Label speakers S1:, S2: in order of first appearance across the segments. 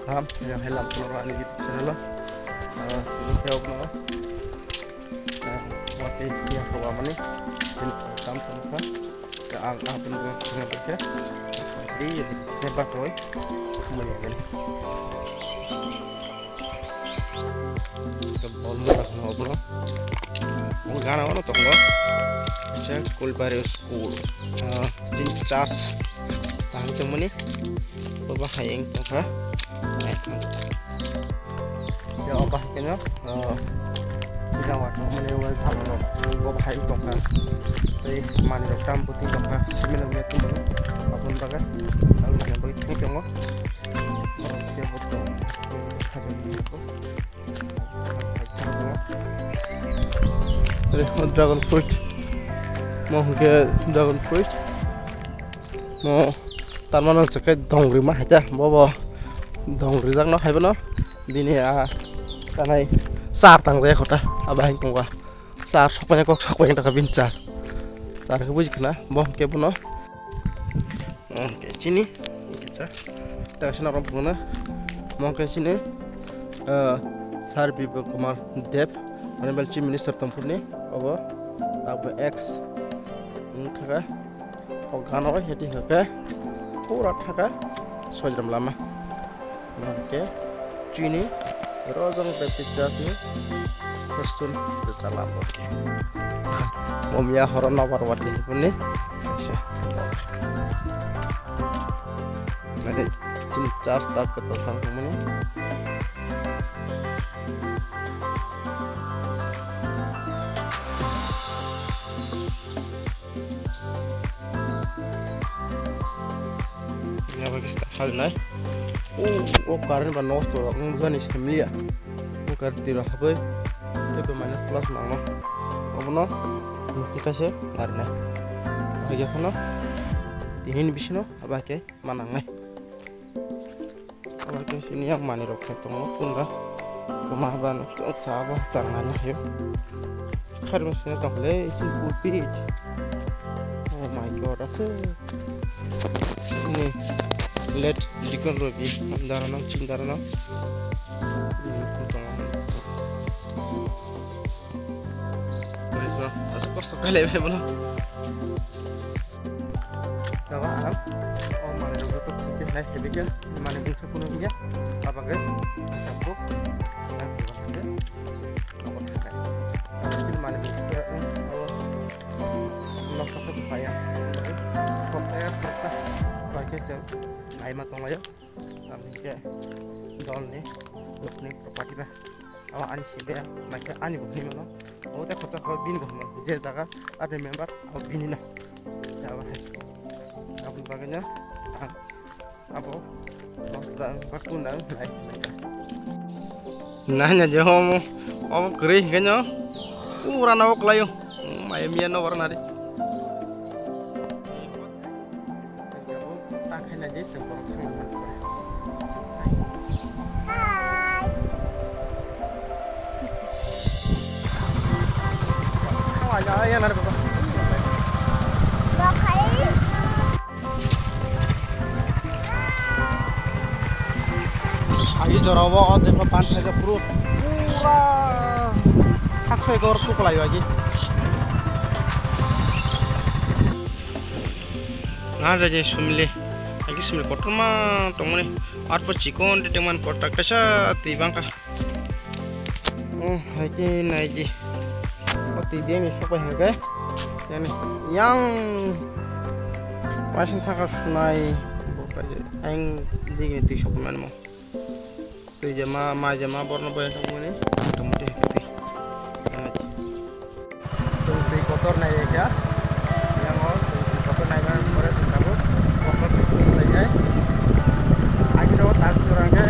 S1: Kam yang helam keluar ini gitu channel ini kau pun waktu yang kau amani ini kam sama ya ang pun dengan berke jadi hebat boy semuanya kan kebol murah ngobrol mau gana mana tuh nggak cek kulbari school jin charge tahu temen nih bapak hayang tuh kah ya apa kayaknya tidak waktu menewal tahu bapak hayang tuh kah tapi mana dok tam putih tuh kah sebenarnya tuh mana apapun bagai tahu yang begitu tuh nggak dia betul dragon fruit mau ke dragon fruit mau taman sekai dongri mah aja bawa dongri jang no hai bano bini kanai sar tang jaya kota abah yang tunggu sar soknya kok soknya tak bincar sar ke bujuk na mau ke bano oke sini kita kasih orang pengguna mau ke sini sar Bipul Kumar Dev Honorable Chief Minister Tampurni ogo tabu X kaka ogano heti kaka pura kaka sojram lama oke chini rozong bepijati kostun salam oke momia horon nawar wati puni bisa nanti chini charge tak ketul sang puni hal nai oh karen ba nosto ngzani semlia oh kartiro habe itu minus plus mama obono dikasih karena aja kono tinin bisno abake manangai abake sini yang mani rok ketong tunda kemahaban kok sabah sangannya yo kharum sini tole itu pulpit oh my god ase ini let dikon robi darana cindarana asal sekali bela kawa alam oh mana robi tuh sedikit naik sedikit mana bisa punya apa guys campur nanti waktunya apa kayak mungkin mana bisa nok satu saya kok saya paksa pakai jam Aimat tong ayo kami ke dol nih nih properti bah awak ani sih mereka ani begini mana oh tak kota kau bin gak mau jadi jaga ada member awak bini nah ya awak apa bagainya apa sudah bertundang naik nanya jauh mau kering kayaknya urang awak layu mayamian orang hari Ayan ada apa? Ayo jorawa ada depan saja perut. Pura sakso ekor tuh kelayu lagi. Nada je sumile. Lagi sumile kotor mah tomone. Arpa cikon di teman kotak kasa tibangka. Oh, lagi naiji. Dia nih apa ya guys yang masih tak sunai bukan yang dingin di shop mana mau tuh jama borno bayar kamu nih kemudian tuh kotor naik ya yang mau kotor naik kan beres kamu kotor itu saja akhirnya tak kurangnya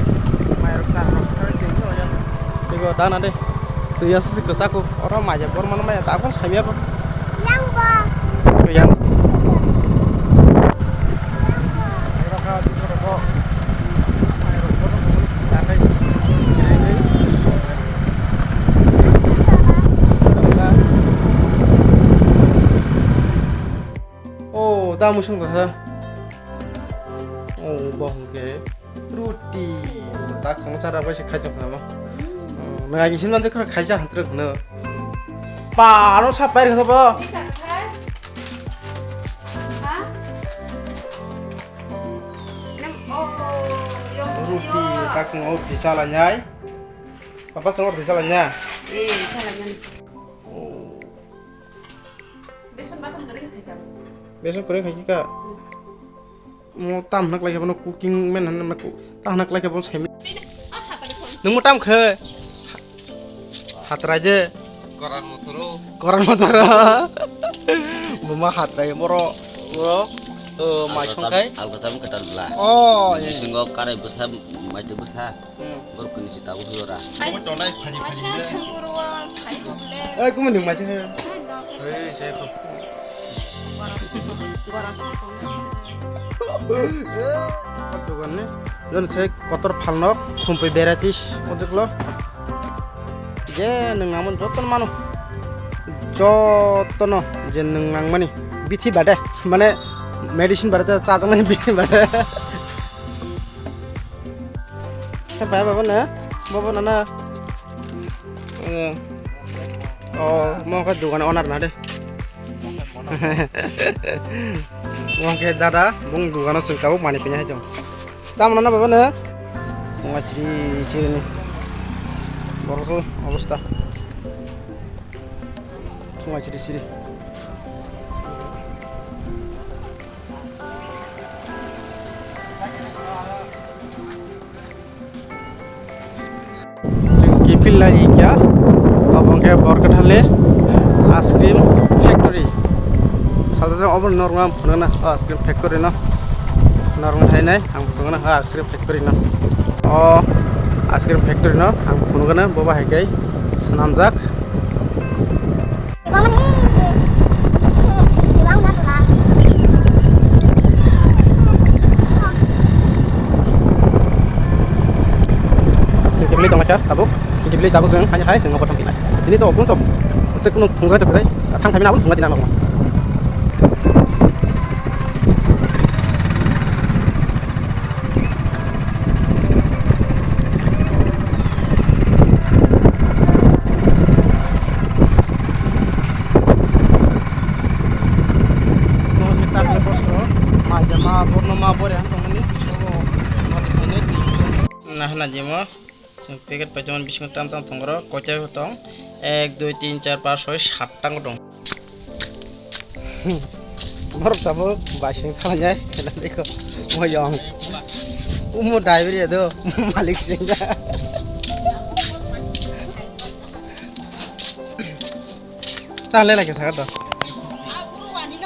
S1: mayar kan tinggal aja tinggal tanah deh tuh ya sih kesaku orang aja bor mana mah tak kon samia apa yang ba yang oh 다 무슨 거야 oh bong ke Roti. Tak sama cara apa sih kajak nama? Mengaji sih nanti kalau kajak terus no. Pa, anu siapa yang siapa? Roti, tak sama di jalannya. Papa sama di jalannya.
S2: jalannya.
S1: Besok kering kaki kak. Mau tam nak lagi apa cooking men nak tam nak lagi apa semi. Nung mau tam ke? Hat aja. Koran motor. Mama hat aja moro macam kayak.
S3: Aku sama ketal belah.
S1: Oh,
S3: Ini sungguh karya besar, macam besar. Baru kena cerita aku ora.
S1: Aku mending macam saya. Saya tuh. Dogannya, dan saya kotor palnok, kumpai beratis, untuk lo. Je, nengamun joton manu, jotono, je nengang mani, biti bade, mana medicine bade, cacing mana biti bade. Siapa ya bapak nana, oh mau ke dogan owner nade. Wong ke dada, bung dugano sengkau mani punya aja. Tam nana bapak na, ngasih sini, baru tuh abasta, ngasih sini. Kipil lagi क्या? abang ke burger hale, ice cream factory. Saudara abang normal mana ice cream factory na, normal hai nai, ang punggana ice cream factory na. Oh, ice cream factory na, ang punggana bawa hai kai, senamjak. Beli dong macam tabuk, kita beli tabuk seng hanya hai seng ngopot kita. Ini tuh pun tuh, sekunung fungsi itu berai, tang kami nawon fungsi tidak normal. Mau kita beli posko, macam mabur ya, tong ini, nah najimah. Paket pajaman biskuit tam tongro kocai hutong 1 2 3 4 5 6 7 tang dong. Baru sabo basing thalanya nanti ko moyong. Umu driver ya do malik singa. Tale lagi sangat do.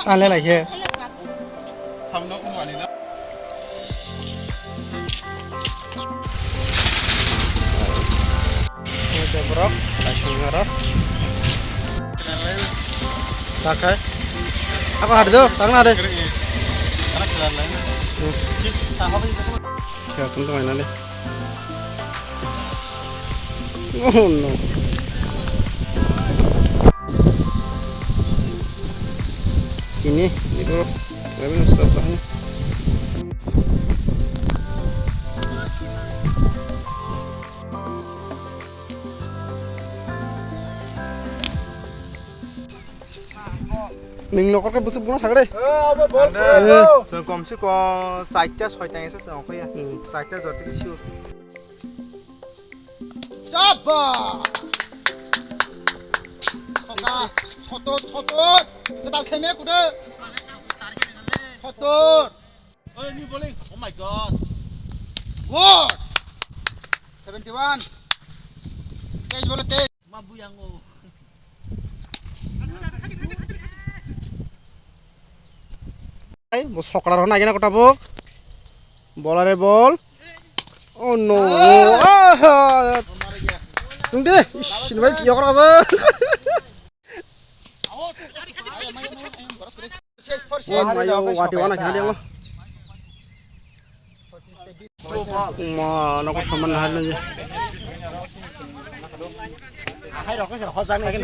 S1: Tale lagi. Hamno kumani na. Berok, langsung ngerok. Tak hai. Apa ada tuh? Sana ada. Ya tentu mainan deh. Oh no. Sini, ini bro. Kami stop sana. Ning lokor ke busuk bunuh sagre.
S4: Apa bol? So komsi ko 4টা 6টা এসে সঙ্গ কইয়া 4টা ধরতে কি শিও। চাপা। খকা ছোট ছোট কেদাল খেমে কুদে। ছোট। ওই new bowling. Oh my God. What? 71. তেজ বলে তেজ। মাবু yango.
S1: Soklar hona gina kota bok. Bolare bol. Oh no. Tung deh. Ish, ini baik yokor kaza. Mayo wadi wana kini dia. Ma, nak saman hal ni. Hai rokok sih, hot zang ni kan.